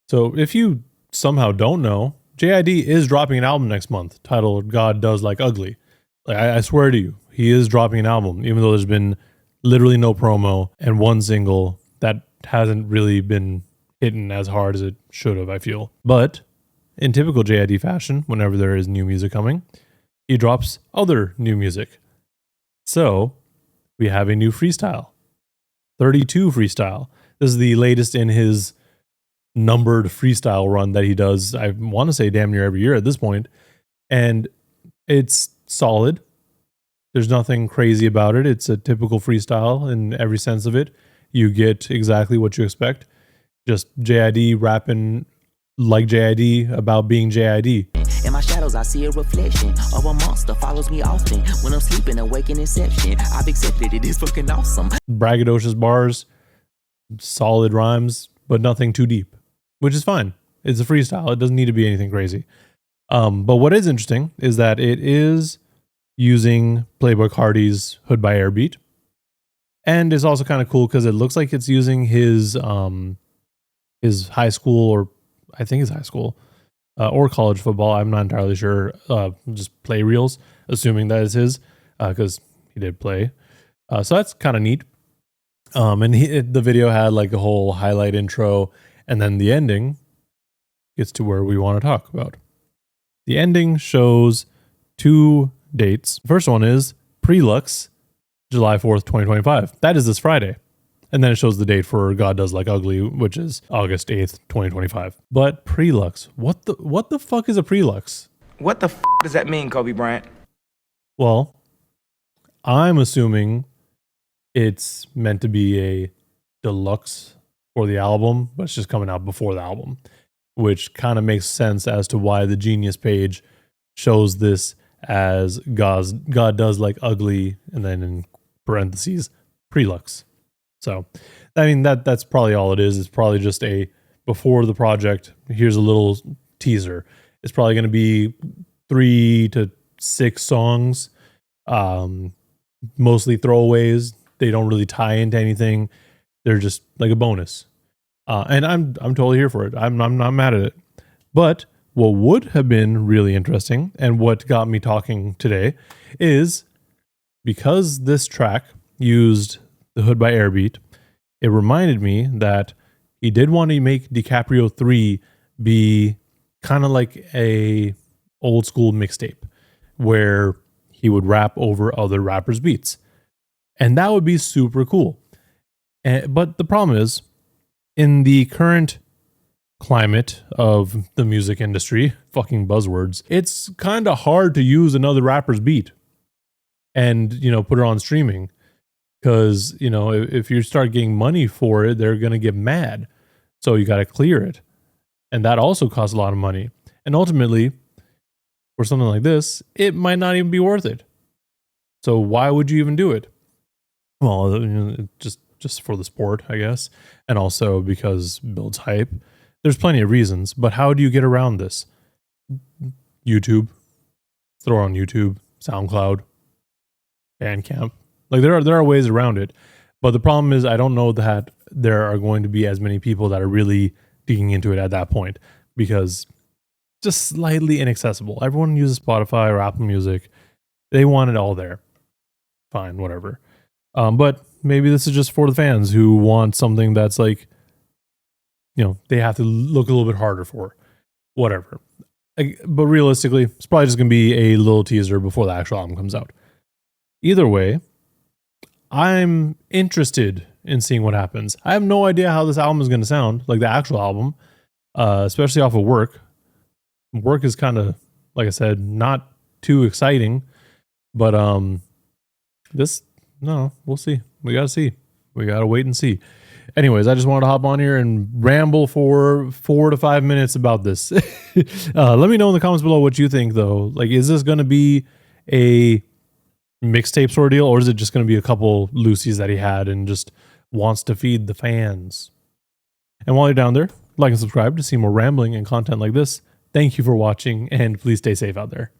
So if you somehow don't know, JID is dropping an album next month titled God Does Like Ugly. Like I swear to you, he is dropping an album, even though there's been literally no promo and one single that hasn't really been hitting as hard as it should have, I feel. But in typical JID fashion, whenever there is new music coming, he drops other new music. So we have a new freestyle, 32 freestyle. This is the latest in his numbered freestyle run that he does, I want to say damn near every year at this point. And it's solid. There's nothing crazy about it. It's a typical freestyle in every sense of it. You get exactly what you expect. Just JID rapping like JID about being JID. In my shadows, I see a reflection of a monster follows me often. When I'm sleeping, awake in inception. I've accepted it is fucking awesome. Braggadocious bars, solid rhymes, but nothing too deep, which is fine. It's a freestyle. It doesn't need to be anything crazy. But what is interesting is that it is using Playboi Carti's Hood by Air beat. And it's also kind of cool because it looks like it's using his high school, or I think his high school, or college football. I'm not entirely sure. Just play reels, assuming that is his, because he did play. So that's kind of neat. And the video had like a whole highlight intro, and then the ending gets to where we want to talk about. The ending shows two dates. The first one is Preluxe, July 4th, 2025. That is this Friday. And then it shows the date for God Does Like Ugly, which is August 8th, 2025. But Preluxe, what the fuck is a Preluxe? What the f does that mean, Kobe Bryant? Well, I'm assuming it's meant to be a deluxe for the album, but it's just coming out before the album, which kind of makes sense as to why the Genius page shows this as God Does Like Ugly, and then in parentheses, Preluxe. So, I mean, that's probably all it is. It's probably just a before the project, here's a little teaser. It's probably going to be 3 to 6 songs, mostly throwaways. They don't really tie into anything. They're just like a bonus. And I'm totally here for it. I'm not mad at it. But what would have been really interesting, and what got me talking today, is because this track used the Hood by Air beat, it reminded me that he did want to make DiCaprio 3 be kind of like a old school mixtape where he would rap over other rappers' beats. And that would be super cool. But the problem is, in the current climate of the music industry, fucking buzzwords, it's kind of hard to use another rapper's beat and, put it on streaming. Because, if you start getting money for it, they're going to get mad. So you got to clear it. And that also costs a lot of money. And ultimately, for something like this, it might not even be worth it. So why would you even do it? Well, just for the sport, I guess. And also because it builds hype. There's plenty of reasons. But how do you get around this? YouTube. Throw it on YouTube. SoundCloud. Bandcamp. Like there are ways around it, but the problem is I don't know that there are going to be as many people that are really digging into it at that point, because just slightly inaccessible. Everyone uses Spotify or Apple Music. They want it all there. Fine, whatever. But maybe this is just for the fans who want something that's like, they have to look a little bit harder for. Whatever. But realistically, it's probably just going to be a little teaser before the actual album comes out. Either way, I'm interested in seeing what happens. I have no idea how this album is going to sound, like the actual album, especially off of Work. Work is kind of, like I said, not too exciting, but we'll see. We got to see. We got to wait and see. Anyways, I just wanted to hop on here and ramble for 4 to 5 minutes about this. Let me know in the comments below what you think, though. Like, is this going to be a mixtape sort of deal, or is it just going to be a couple loosies that he had and just wants to feed the fans? And while you're down there, like and subscribe to see more rambling and content like this. Thank you for watching, and please stay safe out there.